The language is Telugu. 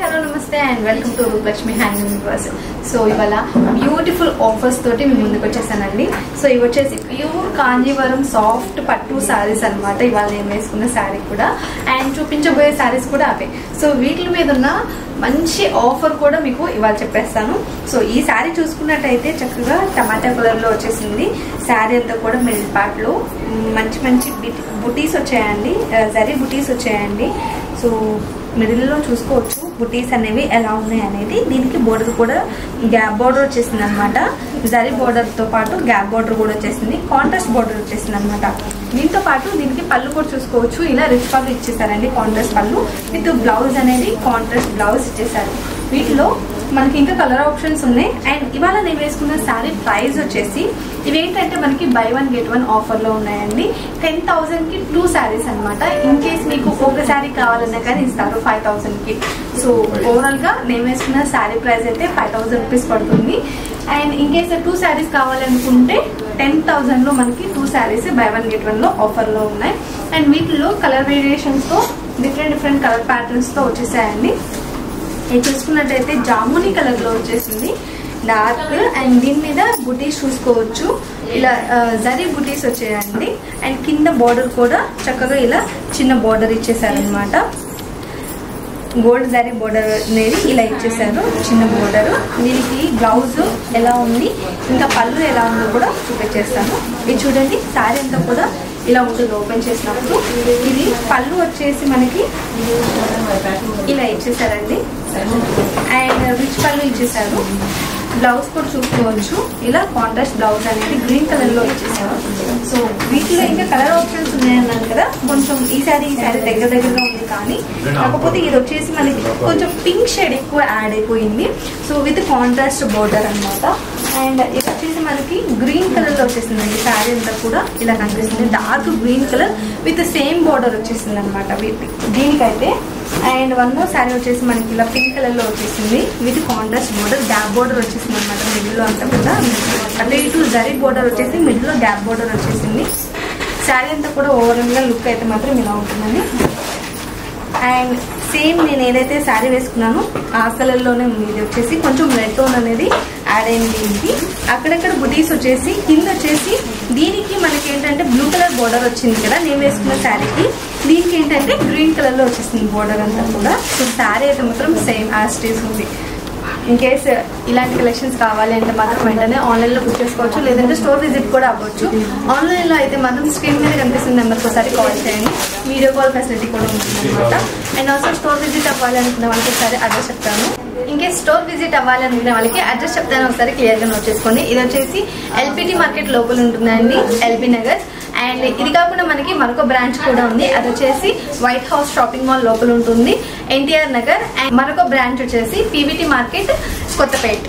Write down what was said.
హలో నమస్తే and welcome to Rupalakshmi hand universe. So ఇవాళ బ్యూటిఫుల్ ఆఫర్స్ తోటి మీ ముందుకు వచ్చేసానండి. సో ఇవి వచ్చేసి ప్యూర్ కాంజీవరం సాఫ్ట్ పట్టు శారీస్ అనమాట. ఇవాళ నేను వేసుకున్న శారీ కూడా అండ్ చూపించబోయే శారీస్ కూడా అవే. సో వీటి మీద ఉన్న మంచి ఆఫర్ కూడా మీకు ఇవాళ చెప్పేస్తాను. సో ఈ శారీ చూసుకున్నట్టయితే చక్కగా టమాటా కలర్ లో వచ్చేసింది. శారీ అంతా కూడా మిడిల్ పార్ట్ లో మంచి మంచి బుటీస్ వచ్చాయండి, జరీ బుటీస్ వచ్చాయండి. సో మిడిల్ లో చూసుకోవచ్చు బుటీస్ అనేవి ఎలా ఉన్నాయి అనేది. దీనికి బోర్డర్ కూడా గ్యాప్ బోర్డర్ వచ్చేసింది అనమాట. జరీ బోర్డర్ తో పాటు గ్యాప్ బోర్డర్ కూడా వచ్చేసింది, కాంట్రాస్ట్ బోర్డర్ వచ్చేసింది అనమాట. దీంతో పాటు దీనికి పళ్ళు కూడా చూసుకోవచ్చు. ఇలా రిచ్ పళ్ళు ఇచ్చేసారండి, కాంట్రాస్ట్ పళ్ళు విత్ బ్లౌజ్ అనేది కాంట్రాస్ట్ బ్లౌజ్ ఇచ్చేసారు. వీటిలో మనకి ఇంకా కలర్ ఆప్షన్స్ ఉన్నాయి. అండ్ ఇవాళ నేను వేసుకున్న శారీ ప్రైస్ వచ్చేసి ఇవేంటంటే మనకి బై 1 get 1 ఆఫర్ లో ఉన్నాయండి. 10,000 కి 2 శారీస్ అనమాట. ఇన్ కేస్ మీకు ఒక శారీ కావాలన్నా కానీ ఇస్తారు 5,000 కి. సో ఓవరాల్ గా నేను వేసుకున్న శారీ ప్రైస్ అయితే 5,000 రూపీస్ పడుతుంది. అండ్ ఇన్ కేస్ 2 శారీస్ కావాలనుకుంటే 10,000 లో మనకి 2 శారీస్ బై 1 get 1 లో ఆఫర్ లో ఉన్నాయి. అండ్ వీటిలో కలర్ వేరియేషన్స్ తో డిఫరెంట్ కలర్ ప్యాటర్న్స్ తో వచ్చేసాయండి. ఇది చూసుకున్నట్టయితే జామునీ కలర్ లో వచ్చేసింది డార్క్. అండ్ దీని మీద బుటీస్ చూసుకోవచ్చు, ఇలా జరీ బుటీస్ వచ్చాయండి. అండ్ కింద బార్డర్ కూడా చక్కగా ఇలా చిన్న బార్డర్ ఇచ్చేసారనమాట. గోల్డ్ జరీ బార్డర్ అనేది ఇలా ఇచ్చేసారు, చిన్న బార్డర్. దీనికి బ్లౌజ్ ఎలా ఉంది ఇంకా పళ్ళు ఎలా ఉందో కూడా చూపించేస్తాను. ఇది చూడండి, శారీ అంతా కూడా ఇలా ఉంటుంది ఓపెన్ చేసినప్పుడు. ఇది పళ్ళు వచ్చేసి మనకి ఇలా ఇచ్చేసారండి. అండ్ రిచ్ పళ్ళు ఇచ్చేసారు. బ్లౌజ్ కూడా చూసుకోవచ్చు, ఇలా కాంట్రాస్ట్ బ్లౌజ్ అనేది గ్రీన్ కలర్ లో ఇచ్చేసారు. సో వీటిలో ఇంకా కలర్ ఆప్షన్స్ ఉన్నాయన్నాను కదా. కొంచెం ఈ శారీ దగ్గరగా ఉంది, కానీ కాకపోతే ఇది వచ్చేసి మనకి కొంచెం పింక్ షేడ్ ఎక్కువ యాడ్ అయిపోయింది. సో విత్ కాంట్రాస్ట్ బోర్డర్ అనమాట. అండ్ ఇది వచ్చేసి మనకి గ్రీన్ కలర్ లో వచ్చేసిందండి. శారీ అంతా కూడా ఇలా కనిపిస్తుంది, dark green colour with same border వచ్చేసింది అనమాట దీనికైతే. అండ్ వన్ మోర్ శారీ వచ్చేసి మనకి ఇలా పింక్ కలర్ లో వచ్చేసింది with contrast border, gap border వచ్చేసింది అనమాట. మిడిల్ లో అంతా కూడా అంటే ఇటు జరీ బోర్డర్ వచ్చేసి మిడిల్ లో గ్యాప్ బోర్డర్ వచ్చేసింది. శారీ అంతా కూడా ఓవరాల్ గా లుక్ అయితే మాత్రం ఇలా ఉంటుందండి. అండ్ సేమ్ నేను ఏదైతే శారీ వేసుకున్నానో ఆ కలర్ లోనే ఉంది. ఇది వచ్చేసి కొంచెం రెడ్ టోన్ అనేది యాడ్ అయింది దీనికి. అక్కడక్కడ బుటీస్ వచ్చేసి కింద వచ్చేసి దీనికి మనకి ఏంటంటే బ్లూ కలర్ బోర్డర్ వచ్చింది కదా నేను వేసుకున్న శారీకి. దీనికి ఏంటంటే గ్రీన్ కలర్ లో వచ్చేసింది బోర్డర్ అంతా కూడా. సో శారీ అయితే మాత్రం సేమ్ యాజ్ ఇట్ ఈస్ ఉంది. ఇన్ కేస్ ఇలాంటి కలెక్షన్స్ కావాలి అంటే మాత్రం వెంటనే ఆన్లైన్ లో బుక్ చేసుకోవచ్చు, లేదంటే స్టోర్ విజిట్ కూడా అవ్వచ్చు. ఆన్లైన్ లో అయితే మాత్రం స్క్రీన్ మీద కనిపిస్తున్న నెంబర్కి ఒకసారి కాల్ చేయండి, వీడియో కాల్ ఫెసిలిటీ కూడా ఉంటుంది అనమాట. అండ్ ఆల్సో స్టోర్ విజిట్ అవ్వాలి అనుకున్న వాళ్ళకి ఒకసారి అడ్రస్ చెప్తాను. ఇన్ కేస్ స్టోర్ విజిట్ అవ్వాలి అనుకునే వాళ్ళకి అడ్రస్ చెప్తాను, ఒకసారి క్లియర్ గా నోట్ చేసుకోండి. ఇది వచ్చేసి ఎల్పిటి మార్కెట్ లోపల ఉంటుందండి, ఎల్బీ నగర్. అండ్ ఇది కాకుండా మనకి మరొక బ్రాంచ్ కూడా ఉంది, అది వచ్చేసి వైట్ హౌస్ షాపింగ్ మాల్ లోపల ఉంటుంది, ఎన్టీఆర్ నగర్. అండ్ మరొక బ్రాంచ్ వచ్చేసి పీవీటీ మార్కెట్ కొత్తపేట.